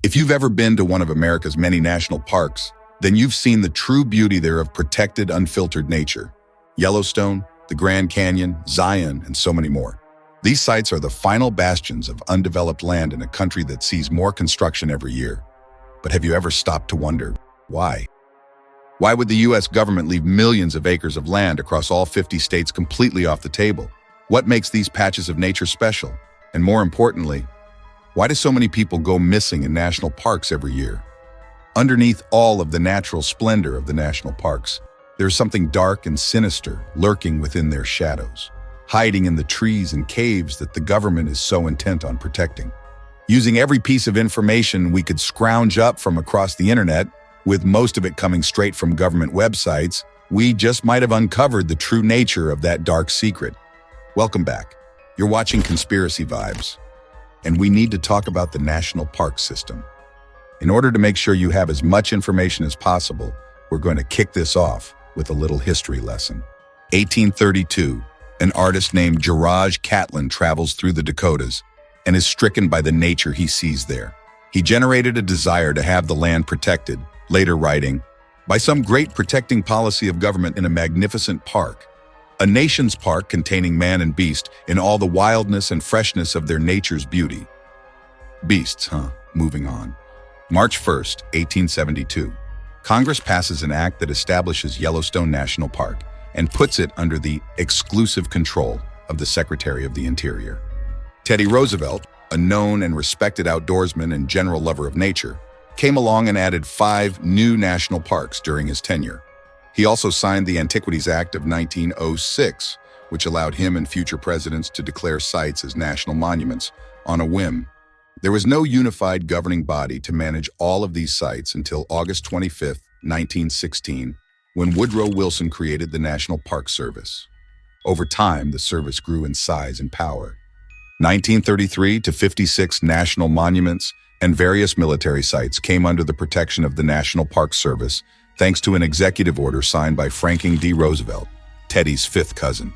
If you've ever been to one of America's many national parks, then you've seen the true beauty there of protected, unfiltered nature. Yellowstone, the Grand Canyon, Zion, and so many more. These sites are the final bastions of undeveloped land in a country that sees more construction every year. But have you ever stopped to wonder, why? Why would the US government leave millions of acres of land across all 50 states completely off the table? What makes these patches of nature special? And more importantly, why do so many people go missing in national parks every year? Underneath all of the natural splendor of the national parks, there's something dark and sinister lurking within their shadows, hiding in the trees and caves that the government is so intent on protecting. Using every piece of information we could scrounge up from across the internet, with most of it coming straight from government websites, we just might have uncovered the true nature of that dark secret. Welcome back. You're watching Conspiracy Vibes, and we need to talk about the national park system. In order to make sure you have as much information as possible, we're going to kick this off with a little history lesson. 1832, an artist named Jiraj Catlin travels through the Dakotas and is stricken by the nature he sees there. He generated a desire to have the land protected, later writing, "By some great protecting policy of government in a magnificent park, a nation's park containing man and beast in all the wildness and freshness of their nature's beauty." Beasts, huh? Moving on. March 1st, 1872. Congress passes an act that establishes Yellowstone National Park and puts it under the exclusive control of the Secretary of the Interior. Teddy Roosevelt, a known and respected outdoorsman and general lover of nature, came along and added 5 new national parks during his tenure. He also signed the Antiquities Act of 1906, which allowed him and future presidents to declare sites as national monuments on a whim. There was no unified governing body to manage all of these sites until August 25, 1916, when Woodrow Wilson created the National Park Service. Over time, the service grew in size and power. 1933 to 56 national monuments and various military sites came under the protection of the National Park Service, thanks to an executive order signed by Franklin D. Roosevelt, Teddy's 5th cousin.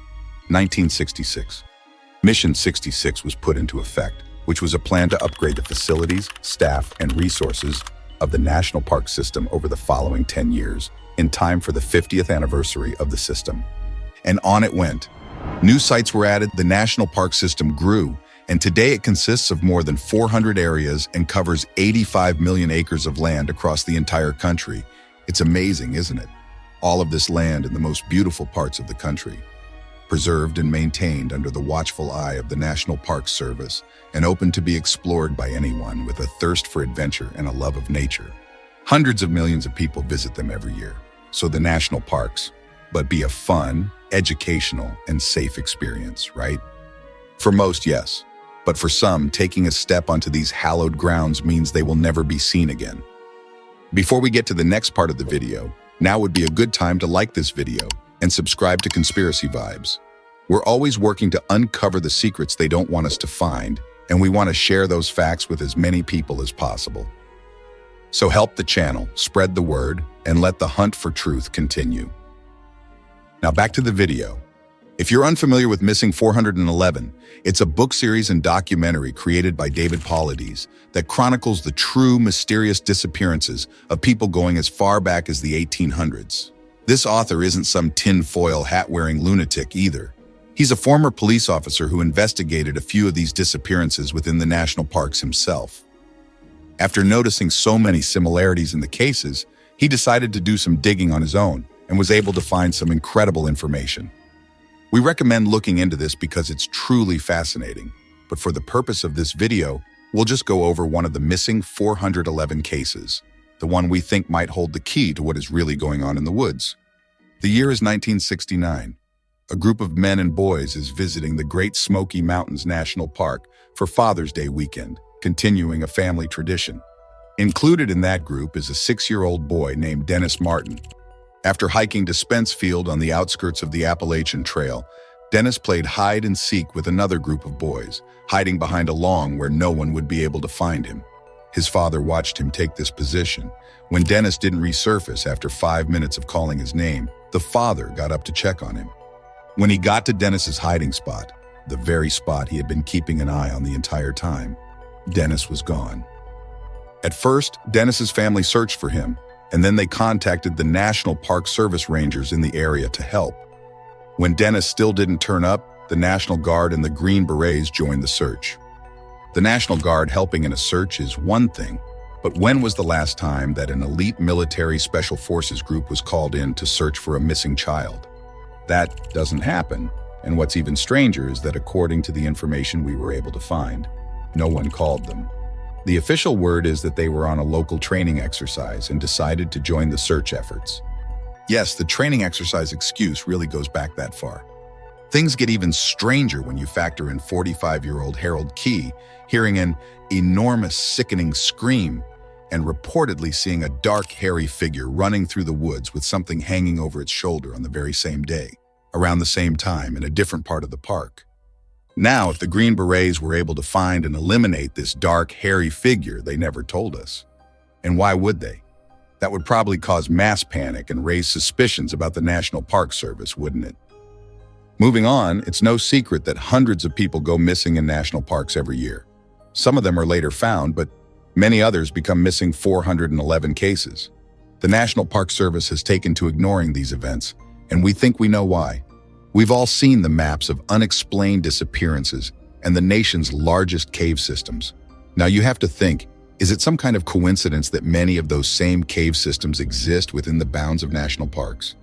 1966. Mission 66 was put into effect, which was a plan to upgrade the facilities, staff, and resources of the national park system over the following 10 years, in time for the 50th anniversary of the system. And on it went. New sites were added, the national park system grew, and today it consists of more than 400 areas and covers 85 million acres of land across the entire country. It's amazing, isn't it? All of this land in the most beautiful parts of the country, preserved and maintained under the watchful eye of the National Park Service and open to be explored by anyone with a thirst for adventure and a love of nature. Hundreds of millions of people visit them every year, so the national parks, but be a fun, educational, and safe experience, right? For most, yes. But for some, taking a step onto these hallowed grounds means they will never be seen again. Before we get to the next part of the video, now would be a good time to like this video and subscribe to Conspiracy Vibes. We're always working to uncover the secrets they don't want us to find, and we want to share those facts with as many people as possible. So help the channel, spread the word, and let the hunt for truth continue. Now back to the video. If you're unfamiliar with Missing 411, it's a book series and documentary created by David Paulides that chronicles the true mysterious disappearances of people going as far back as the 1800s. This author isn't some tinfoil hat-wearing lunatic either. He's a former police officer who investigated a few of these disappearances within the national parks himself. After noticing so many similarities in the cases, he decided to do some digging on his own and was able to find some incredible information. We recommend looking into this because it's truly fascinating, but for the purpose of this video, we'll just go over one of the missing 411 cases, the one we think might hold the key to what is really going on in the woods. The year is 1969. A group of men and boys is visiting the Great Smoky Mountains National Park for Father's Day weekend, continuing a family tradition. Included in that group is a 6-year-old boy named Dennis Martin. After hiking to Spence Field on the outskirts of the Appalachian Trail, Dennis played hide and seek with another group of boys, hiding behind a lawn where no one would be able to find him. His father watched him take this position. When Dennis didn't resurface after 5 minutes of calling his name, the father got up to check on him. When he got to Dennis's hiding spot, the very spot he had been keeping an eye on the entire time, Dennis was gone. At first, Dennis's family searched for him, and then they contacted the National Park Service rangers in the area to help. When Dennis still didn't turn up, the National Guard and the Green Berets joined the search. The National Guard helping in a search is one thing, but when was the last time that an elite military special forces group was called in to search for a missing child? That doesn't happen, and what's even stranger is that according to the information we were able to find, no one called them. The official word is that they were on a local training exercise and decided to join the search efforts. Yes, the training exercise excuse really goes back that far. Things get even stranger when you factor in 45-year-old Harold Key hearing an enormous, sickening scream and reportedly seeing a dark, hairy figure running through the woods with something hanging over its shoulder on the very same day, around the same time in a different part of the park. Now, if the Green Berets were able to find and eliminate this dark, hairy figure, they never told us. And why would they? That would probably cause mass panic and raise suspicions about the National Park Service, wouldn't it? Moving on, it's no secret that hundreds of people go missing in national parks every year. Some of them are later found, but many others become missing. 411 cases. The National Park Service has taken to ignoring these events, and we think we know why. We've all seen the maps of unexplained disappearances and the nation's largest cave systems. Now you have to think, is it some kind of coincidence that many of those same cave systems exist within the bounds of national parks?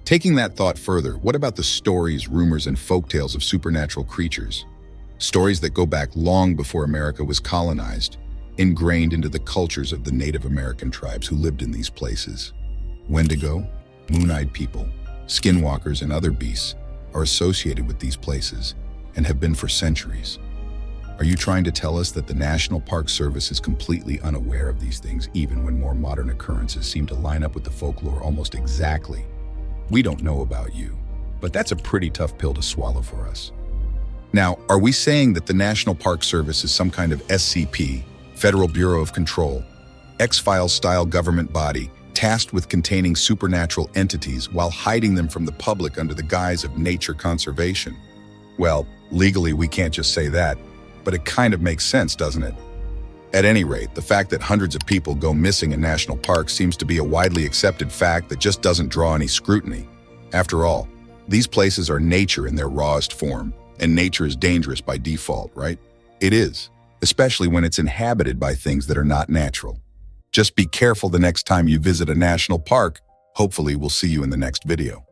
Taking that thought further, what about the stories, rumors, and folktales of supernatural creatures? Stories that go back long before America was colonized, ingrained into the cultures of the Native American tribes who lived in these places. Wendigo, moon-eyed people, skinwalkers, and other beasts are associated with these places and have been for centuries. Are you trying to tell us that the National Park Service is completely unaware of these things, even when more modern occurrences seem to line up with the folklore almost exactly? We don't know about you, but that's a pretty tough pill to swallow for us. Now, are we saying that the National Park Service is some kind of SCP, Federal Bureau of Control, X-Files style government body tasked with containing supernatural entities while hiding them from the public under the guise of nature conservation? Well, legally we can't just say that, but it kind of makes sense, doesn't it? At any rate, the fact that hundreds of people go missing in national parks seems to be a widely accepted fact that just doesn't draw any scrutiny. After all, these places are nature in their rawest form, and nature is dangerous by default, right? It is, especially when it's inhabited by things that are not natural. Just be careful the next time you visit a national park. Hopefully, we'll see you in the next video.